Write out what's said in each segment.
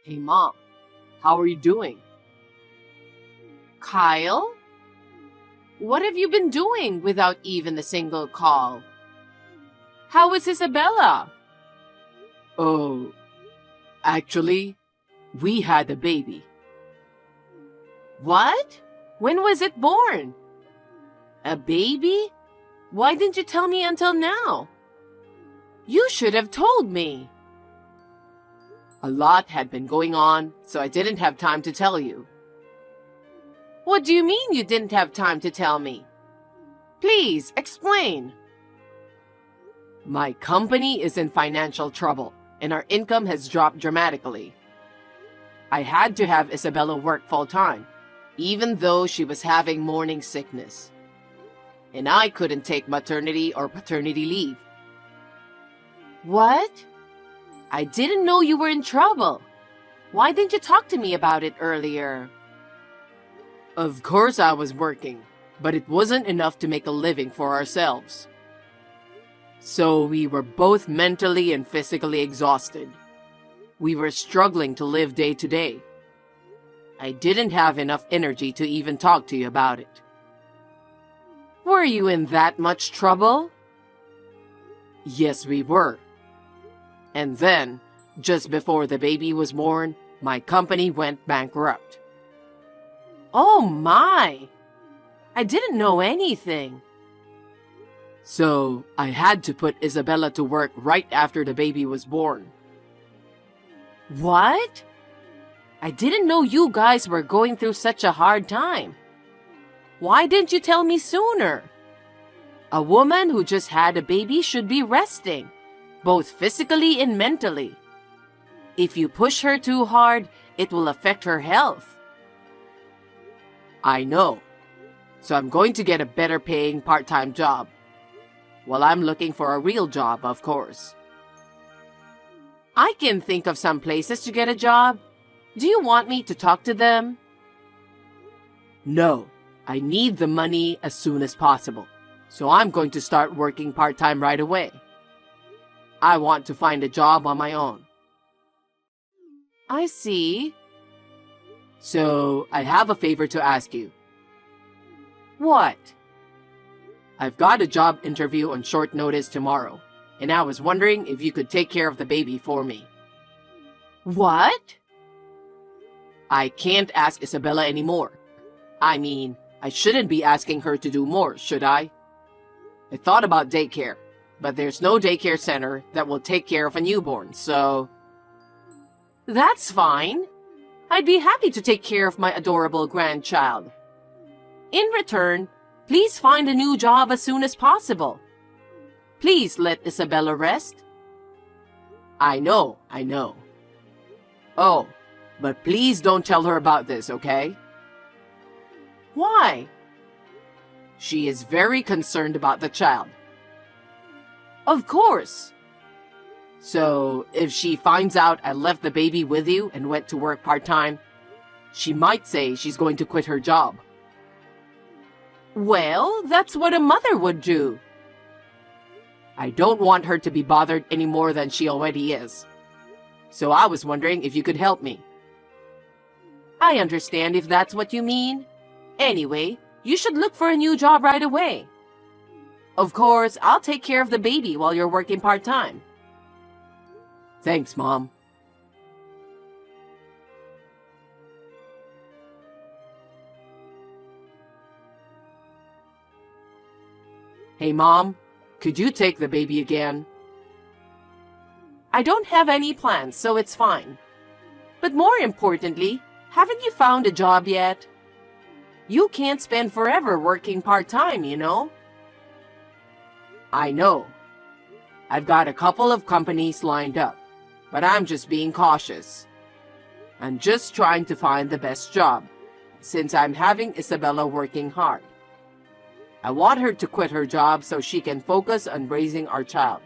Hey Mom, how are you doing? Kyle? What have you been doing without even a single call? How is Isabella? Oh, actually, we had a baby. What? When was it born? A baby? Why didn't you tell me until now? You should have told me. A lot had been going on, so I didn't have time to tell you. What do you mean you didn't have time to tell me? Please, explain. My company is in financial trouble, and our income has dropped dramatically. I had to have Isabella work full-time, even though she was having morning sickness. And I couldn't take maternity or paternity leave. What? I didn't know you were in trouble. Why didn't you talk to me about it earlier? Of course I was working, but it wasn't enough to make a living for ourselves. So we were both mentally and physically exhausted. We were struggling to live day to day. I didn't have enough energy to even talk to you about it. Were you in that much trouble? Yes, we were. And then, just before the baby was born, my company went bankrupt. Oh my! I didn't know anything. So I had to put Isabella to work right after the baby was born. What? I didn't know you guys were going through such a hard time. Why didn't you tell me sooner? A woman who just had a baby should be resting, both physically and mentally. If you push her too hard, it will affect her health. I know. So I'm going to get a better paying part-time job. Well, I'm looking for a real job, of course. I can think of some places to get a job. Do you want me to talk to them? No, I need the money as soon as possible. So I'm going to start working part-time right away. I want to find a job on my own. I see. So I have a favor to ask you. What? I've got a job interview on short notice tomorrow, and I was wondering if you could take care of the baby for me. What? I can't ask Isabella anymore. I mean, I shouldn't be asking her to do more, should I? I thought about daycare, but there's no daycare center that will take care of a newborn, so... That's fine. I'd be happy to take care of my adorable grandchild. In return, please find a new job as soon as possible. Please let Isabella rest. I know. Oh, but please don't tell her about this, okay? Why? She is very concerned about the child. Of course. So, if she finds out I left the baby with you and went to work part-time, she might say she's going to quit her job. Well, that's what a mother would do. I don't want her to be bothered any more than she already is. So I was wondering if you could help me. I understand if that's what you mean. Anyway, you should look for a new job right away. Of course, I'll take care of the baby while you're working part-time. Thanks, Mom. Hey, Mom, could you take the baby again? I don't have any plans, so it's fine. But more importantly, haven't you found a job yet? You can't spend forever working part-time, you know? I know. I've got a couple of companies lined up, but I'm just being cautious. I'm just trying to find the best job, since I'm having Isabella working hard. I want her to quit her job so she can focus on raising our child.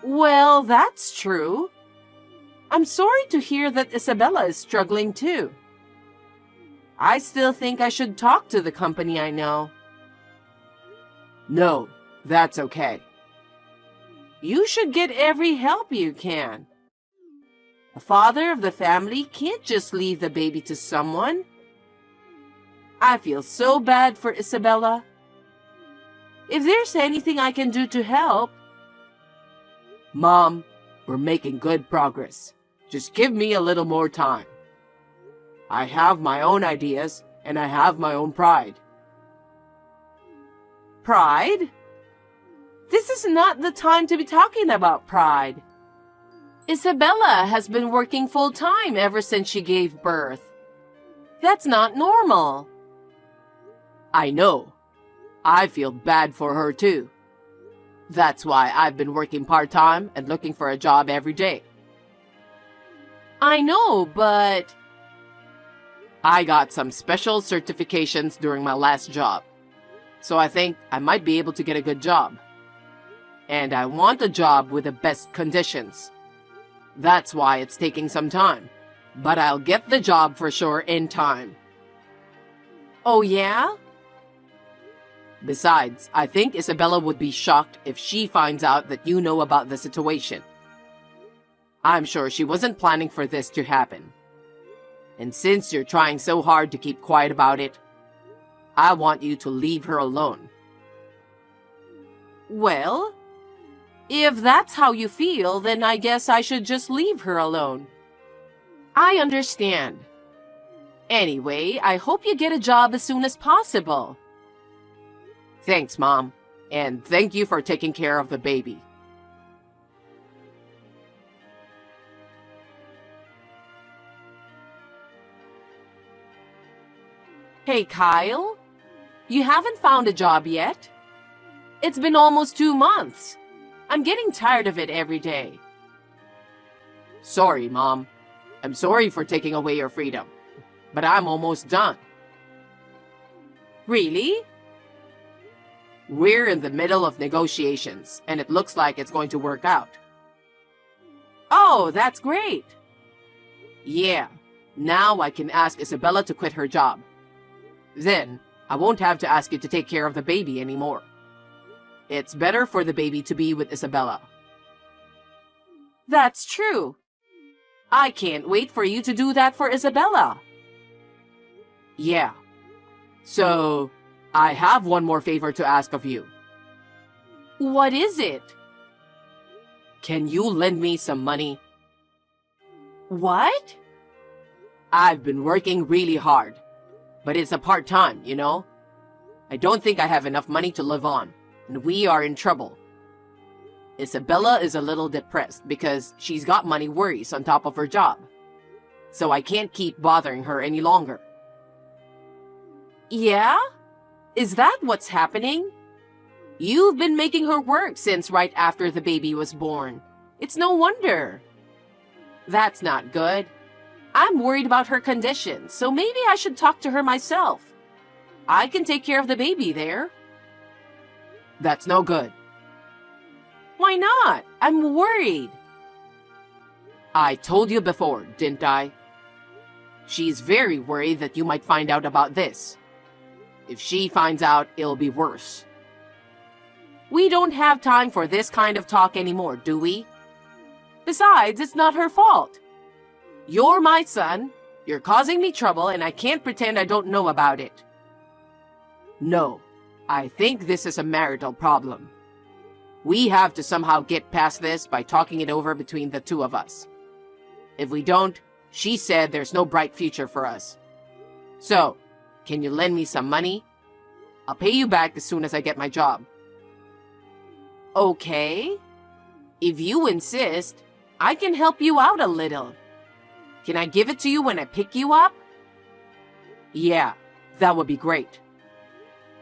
Well, that's true. I'm sorry to hear that Isabella is struggling too. I still think I should talk to the company I know. No, that's okay. You should get every help you can. A father of the family can't just leave the baby to someone. I feel so bad for Isabella. If there's anything I can do to help... Mom, we're making good progress. Just give me a little more time. I have my own ideas, and I have my own pride. Pride? This is not the time to be talking about pride. Isabella has been working full-time ever since she gave birth. That's not normal. I know. I feel bad for her too. That's why I've been working part-time and looking for a job every day. I know, but... I got some special certifications during my last job, so I think I might be able to get a good job. And I want a job with the best conditions. That's why it's taking some time, but I'll get the job for sure in time. Oh yeah? Besides, I think Isabella would be shocked if she finds out that you know about the situation. I'm sure she wasn't planning for this to happen. And since you're trying so hard to keep quiet about it, I want you to leave her alone. Well, if that's how you feel, then I guess I should just leave her alone. I understand. Anyway, I hope you get a job as soon as possible. Thanks, Mom. And thank you for taking care of the baby. Hey, Kyle? You haven't found a job yet? It's been almost 2 months. I'm getting tired of it every day. Sorry, Mom. I'm sorry for taking away your freedom, but I'm almost done. Really? We're in the middle of negotiations, and it looks like it's going to work out. Oh, that's great. Yeah, now I can ask Isabella to quit her job. Then, I won't have to ask you to take care of the baby anymore. It's better for the baby to be with Isabella. That's true. I can't wait for you to do that for Isabella. Yeah. So, I have one more favor to ask of you. What is it? Can you lend me some money? What? I've been working really hard, but it's a part-time, you know? I don't think I have enough money to live on, and we are in trouble. Isabella is a little depressed because she's got money worries on top of her job, so I can't keep bothering her any longer. Yeah? Is that what's happening? You've been making her work since right after the baby was born. It's no wonder. That's not good. I'm worried about her condition, so maybe I should talk to her myself. I can take care of the baby there. That's no good. Why not? I'm worried. I told you before, didn't I? She's very worried that you might find out about this. If she finds out, it'll be worse. We don't have time for this kind of talk anymore, do we? Besides, it's not her fault. You're my son, you're causing me trouble, and I can't pretend I don't know about it. No, I think this is a marital problem. We have to somehow get past this by talking it over between the two of us. If we don't, she said there's no bright future for us. So, can you lend me some money? I'll pay you back as soon as I get my job. Okay. If you insist, I can help you out a little. Can I give it to you when I pick you up? Yeah, that would be great.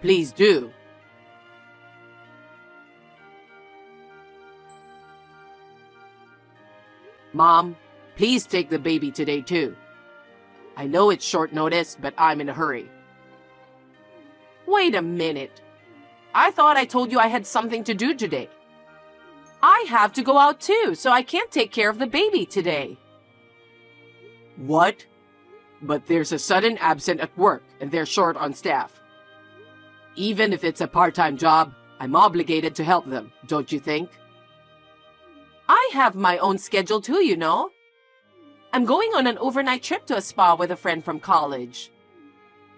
Please do. Mom, please take the baby today too. I know it's short notice, but I'm in a hurry. Wait a minute. I thought I told you I had something to do today. I have to go out too, so I can't take care of the baby today. What? But there's a sudden absent at work, and they're short on staff. Even if it's a part-time job, I'm obligated to help them, don't you think? I have my own schedule too, you know. I'm going on an overnight trip to a spa with a friend from college.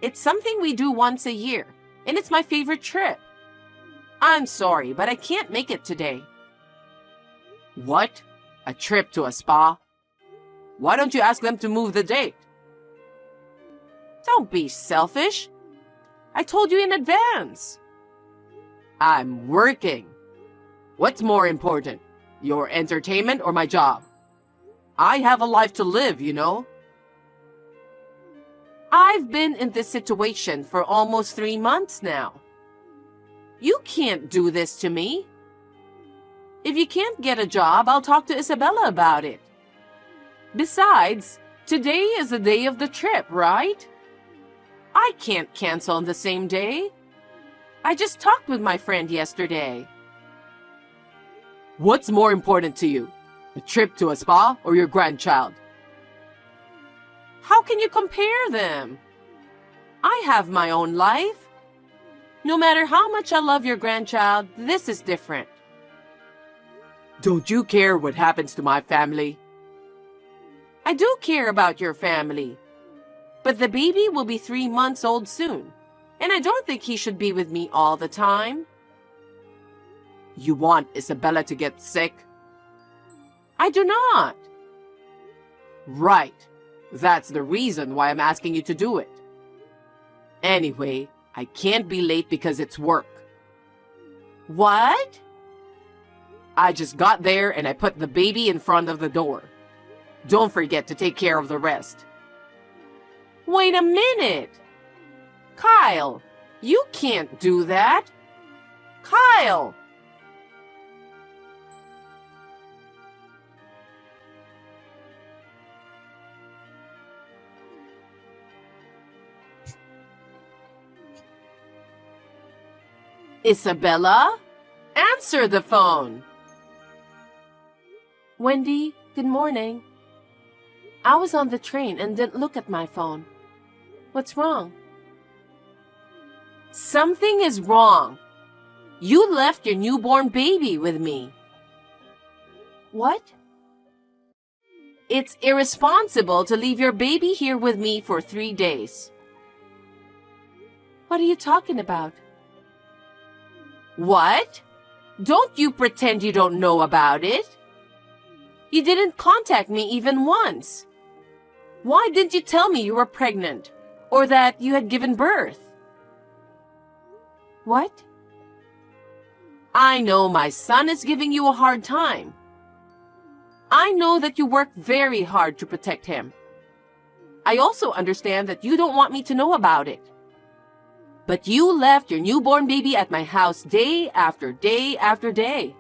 It's something we do once a year, and it's my favorite trip. I'm sorry, but I can't make it today. What? A trip to a spa? Why don't you ask them to move the date? Don't be selfish. I told you in advance. I'm working. What's more important, your entertainment or my job? I have a life to live, you know. I've been in this situation for almost 3 months now. You can't do this to me. If you can't get a job, I'll talk to Isabella about it. Besides, today is the day of the trip, right? I can't cancel on the same day. I just talked with my friend yesterday. What's more important to you, a trip to a spa or your grandchild? How can you compare them? I have my own life. No matter how much I love your grandchild, this is different. Don't you care what happens to my family? I do care about your family. But the baby will be 3 months old soon, and I don't think he should be with me all the time. You want Isabella to get sick? I do not. Right. That's the reason why I'm asking you to do it. Anyway, I can't be late because it's work. What? I just got there and I put the baby in front of the door. Don't forget to take care of the rest. Wait a minute. Kyle, you can't do that. Kyle! Isabella? Answer the phone. Wendy, good morning. I was on the train and didn't look at my phone. What's wrong? Something is wrong. You left your newborn baby with me. What? It's irresponsible to leave your baby here with me for 3 days. What are you talking about? What? Don't you pretend you don't know about it. You didn't contact me even once. Why didn't you tell me you were pregnant or that you had given birth? What? I know my son is giving you a hard time. I know that you work very hard to protect him. I also understand that you don't want me to know about it. But you left your newborn baby at my house day after day after day.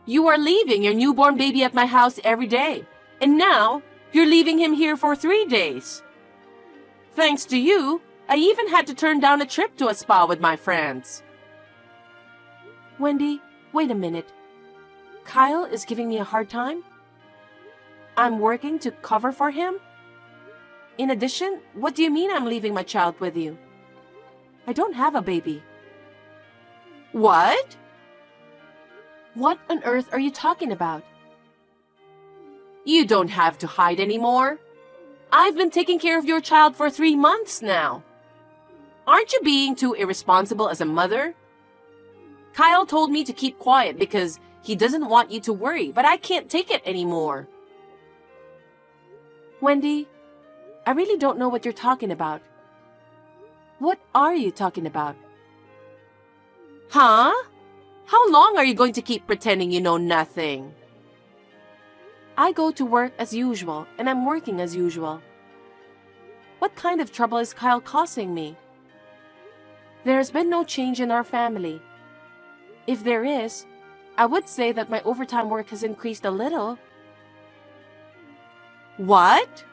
You are leaving your newborn baby at my house every day, and now you're leaving him here for 3 days. Thanks to you, I even had to turn down a trip to a spa with my friends. Wendy, wait a minute. Kyle is giving me a hard time? I'm working to cover for him? In addition, what do you mean I'm leaving my child with you? I don't have a baby. What? What on earth are you talking about? You don't have to hide anymore. I've been taking care of your child for 3 months now. Aren't you being too irresponsible as a mother? Kyle told me to keep quiet because he doesn't want you to worry, but I can't take it anymore. Wendy, I really don't know what you're talking about. What are you talking about? Huh? How long are you going to keep pretending you know nothing? I go to work as usual, and I'm working as usual. What kind of trouble is Kyle causing me? There has been no change in our family. If there is, I would say that my overtime work has increased a little. What?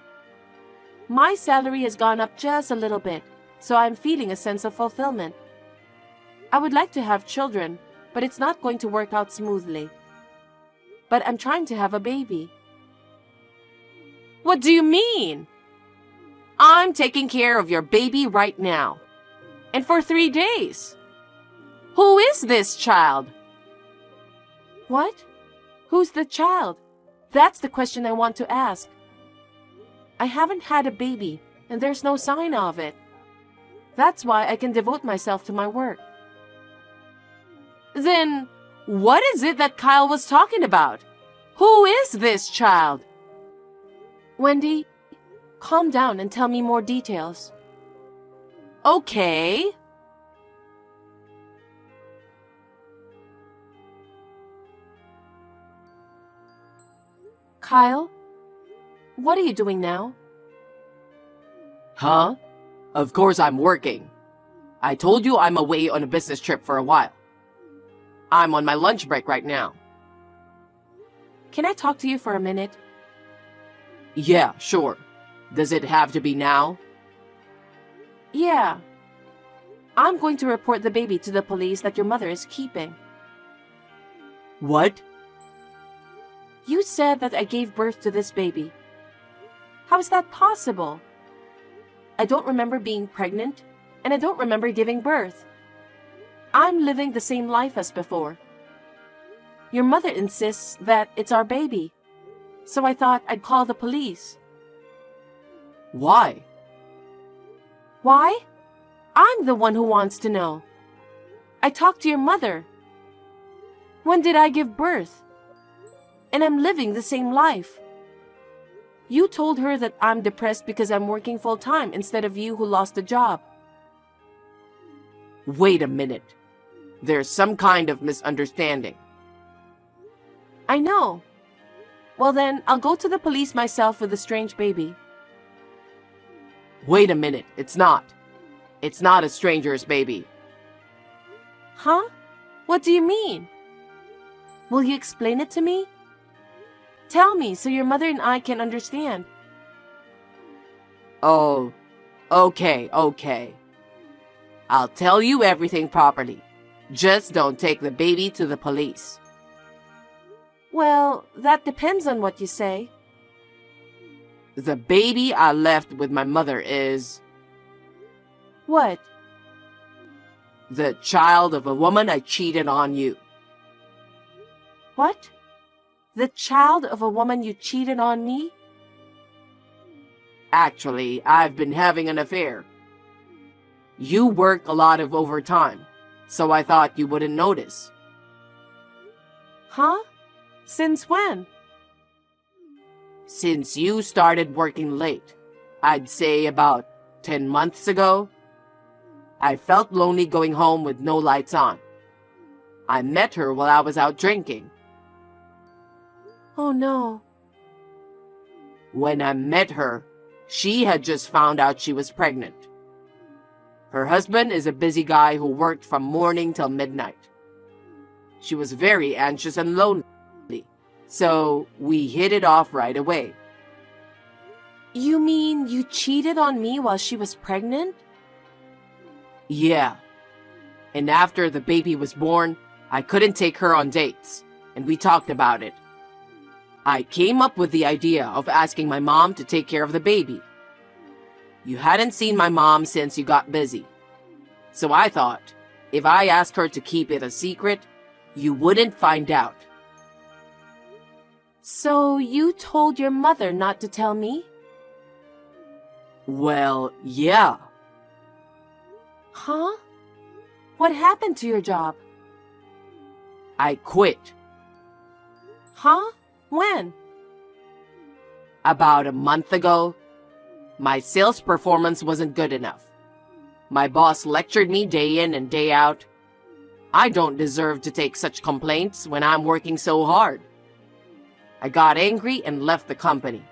My salary has gone up just a little bit, so I'm feeling a sense of fulfillment. I would like to have children, but it's not going to work out smoothly. But I'm trying to have a baby. What do you mean? I'm taking care of your baby right now. And for 3 days. Who is this child? What? Who's the child? That's the question I want to ask. I haven't had a baby, and there's no sign of it. That's why I can devote myself to my work. Then, what is it that Kyle was talking about? Who is this child? Wendy, calm down and tell me more details. Okay. Kyle, what are you doing now? Huh? Of course I'm working. I told you I'm away on a business trip for a while. I'm on my lunch break right now. Can I talk to you for a minute? Yeah, sure. Does it have to be now? Yeah. I'm going to report the baby to the police that your mother is keeping. What? You said that I gave birth to this baby. How is that possible? I don't remember being pregnant, and I don't remember giving birth. I'm living the same life as before. Your mother insists that it's our baby, so I thought I'd call the police. Why? Why? I'm the one who wants to know. I talked to your mother. When did I give birth? And I'm living the same life. You told her that I'm depressed because I'm working full-time instead of you who lost a job. Wait a minute. There's some kind of misunderstanding. I know. Well then, I'll go to the police myself with a strange baby. Wait a minute. It's not. It's not a stranger's baby. Huh? What do you mean? Will you explain it to me? Tell me so your mother and I can understand. Oh, okay. I'll tell you everything properly. Just don't take the baby to the police. Well, that depends on what you say. The baby I left with my mother is What? the child of a woman I cheated on you. What? The child of a woman you cheated on me? Actually, I've been having an affair. You work a lot of overtime, so I thought you wouldn't notice. Huh? Since when? Since you started working late, I'd say about 10 months ago. I felt lonely going home with no lights on. I met her while I was out drinking. Oh no. When I met her, she had just found out she was pregnant. Her husband is a busy guy who worked from morning till midnight. She was very anxious and lonely, so we hit it off right away. You mean you cheated on me while she was pregnant? Yeah. And after the baby was born, I couldn't take her on dates, and we talked about it. I came up with the idea of asking my mom to take care of the baby. You hadn't seen my mom since you got busy. So I thought, if I asked her to keep it a secret, you wouldn't find out. So you told your mother not to tell me? Well, yeah. Huh? What happened to your job? I quit. Huh? When? About a month ago. My sales performance wasn't good enough. My boss lectured me day in and day out. I don't deserve to take such complaints when I'm working so hard. I got angry and left the company.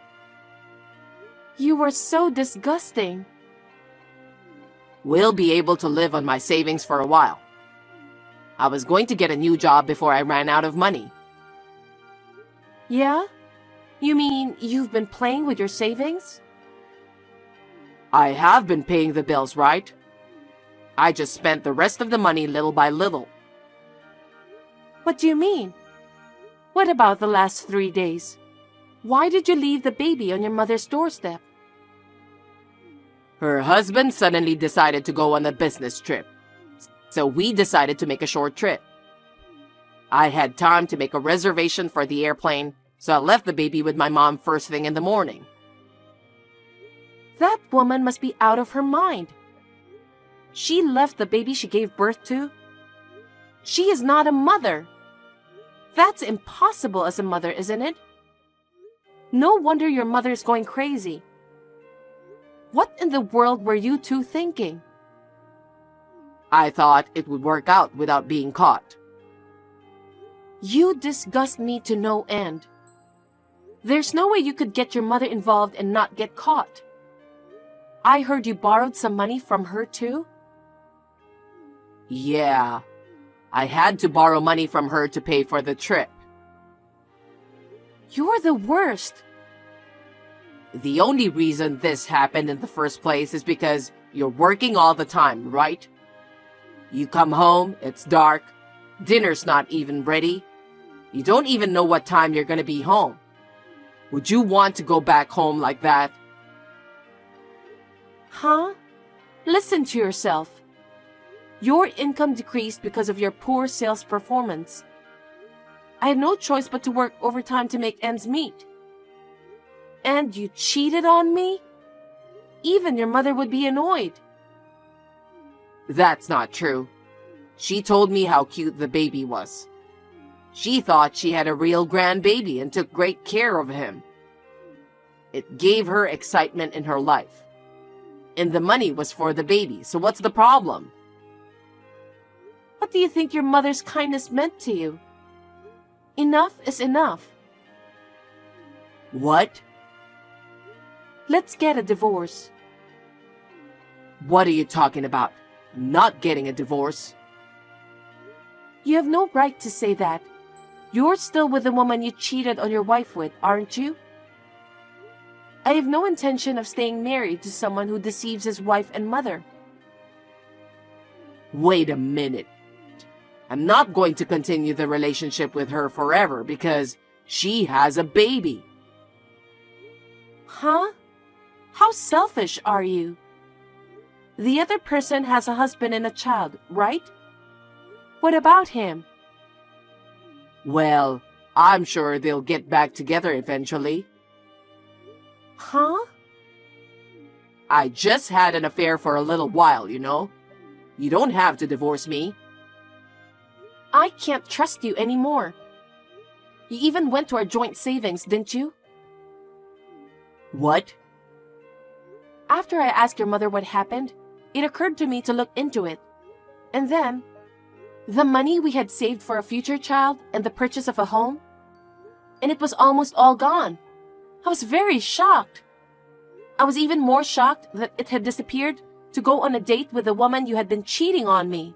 You were so disgusting. We'll be able to live on my savings for a while. I was going to get a new job before I ran out of money. Yeah? You mean you've been playing with your savings? I have been paying the bills, right? I just spent the rest of the money little by little. What do you mean? What about the last 3 days? Why did you leave the baby on your mother's doorstep? Her husband suddenly decided to go on a business trip, so we decided to make a short trip. I had time to make a reservation for the airplane, so I left the baby with my mom first thing in the morning. That woman must be out of her mind. She left the baby she gave birth to. She is not a mother. That's impossible as a mother, isn't it? No wonder your mother is going crazy. What in the world were you two thinking? I thought it would work out without being caught. You disgust me to no end. There's no way you could get your mother involved and not get caught. I heard you borrowed some money from her too? Yeah, I had to borrow money from her to pay for the trip. You're the worst. The only reason this happened in the first place is because you're working all the time, right? You come home, it's dark, dinner's not even ready. You don't even know what time you're gonna be home. Would you want to go back home like that? Huh? Listen to yourself. Your income decreased because of your poor sales performance. I had no choice but to work overtime to make ends meet. And you cheated on me? Even your mother would be annoyed. That's not true. She told me how cute the baby was. She thought she had a real grandbaby and took great care of him. It gave her excitement in her life. And the money was for the baby, so what's the problem? What do you think your mother's kindness meant to you? Enough is enough. What? Let's get a divorce. What are you talking about? I'm not getting a divorce. You have no right to say that. You're still with the woman you cheated on your wife with, aren't you? I have no intention of staying married to someone who deceives his wife and mother. Wait a minute. I'm not going to continue the relationship with her forever because she has a baby. Huh? How selfish are you? The other person has a husband and a child, right? What about him? Well, I'm sure they'll get back together eventually. Huh? I just had an affair for a little while, you know. You don't have to divorce me. I can't trust you anymore. You even went to our joint savings, didn't you? What? After I asked your mother what happened, it occurred to me to look into it. And then, the money we had saved for a future child and the purchase of a home, and it was almost all gone. I was very shocked. I was even more shocked that it had disappeared to go on a date with the woman you had been cheating on me.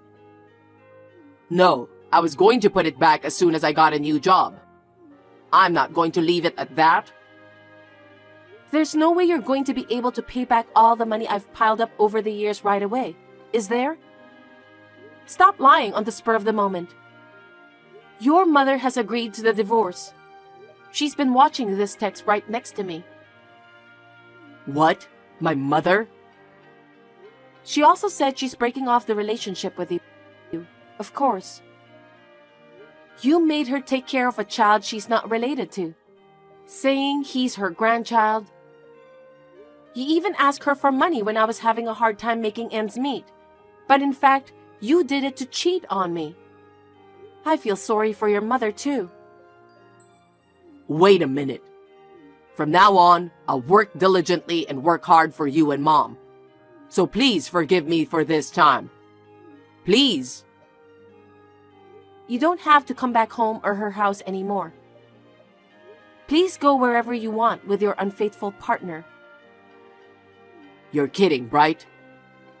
No, I was going to put it back as soon as I got a new job. I'm not going to leave it at that. There's no way you're going to be able to pay back all the money I've piled up over the years right away, is there? Stop lying on the spur of the moment. Your mother has agreed to the divorce. She's been watching this text right next to me. What? My mother? She also said she's breaking off the relationship with you. Of course. You made her take care of a child she's not related to, saying he's her grandchild. You even asked her for money when I was having a hard time making ends meet. But in fact, you did it to cheat on me. I feel sorry for your mother too. Wait a minute. From now on, I'll work diligently and work hard for you and Mom. So please forgive me for this time. Please. You don't have to come back home or her house anymore. Please go wherever you want with your unfaithful partner. You're kidding, right?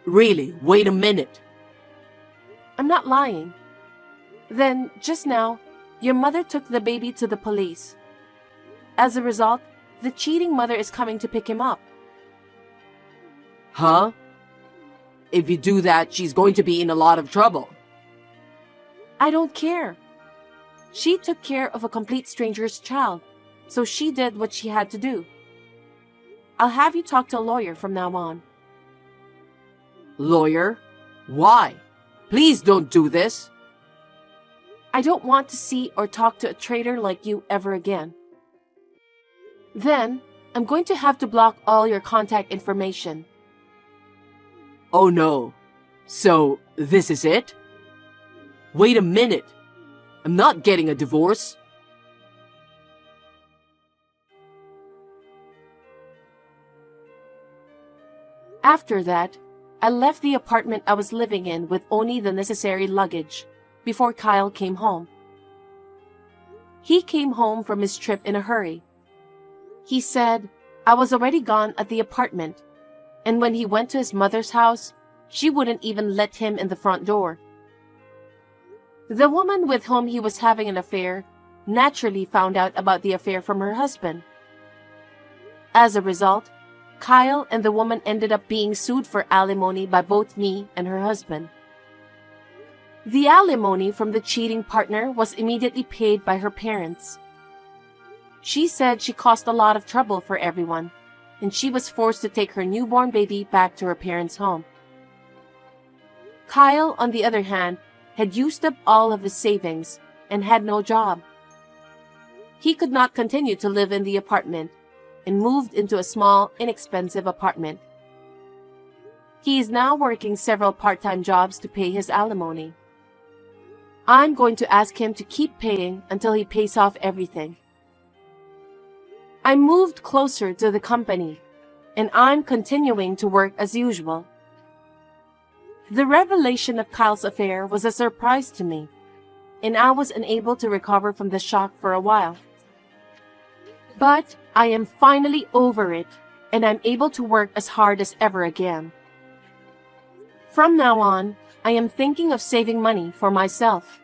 Really, wait a minute. I'm not lying. Then, just now, your mother took the baby to the police. As a result, the cheating mother is coming to pick him up. Huh? If you do that, she's going to be in a lot of trouble. I don't care. She took care of a complete stranger's child, so she did what she had to do. I'll have you talk to a lawyer from now on. Lawyer? Why? Please don't do this. I don't want to see or talk to a traitor like you ever again. Then, I'm going to have to block all your contact information. Oh no. So, this is it? Wait a minute. I'm not getting a divorce. After that, I left the apartment I was living in with only the necessary luggage before Kyle came home. He came home from his trip in a hurry. He said I was already gone at the apartment, and when he went to his mother's house, she wouldn't even let him in the front door. The woman with whom he was having an affair naturally found out about the affair from her husband. As a result, Kyle and the woman ended up being sued for alimony by both me and her husband. The alimony from the cheating partner was immediately paid by her parents. She said she caused a lot of trouble for everyone, and she was forced to take her newborn baby back to her parents' home. Kyle, on the other hand, had used up all of his savings and had no job. He could not continue to live in the apartment and moved into a small, inexpensive apartment. He is now working several part-time jobs to pay his alimony. I'm going to ask him to keep paying until he pays off everything. I moved closer to the company, and I'm continuing to work as usual. The revelation of Kyle's affair was a surprise to me, and I was unable to recover from the shock for a while. But I am finally over it, and I'm able to work as hard as ever again. From now on, I am thinking of saving money for myself.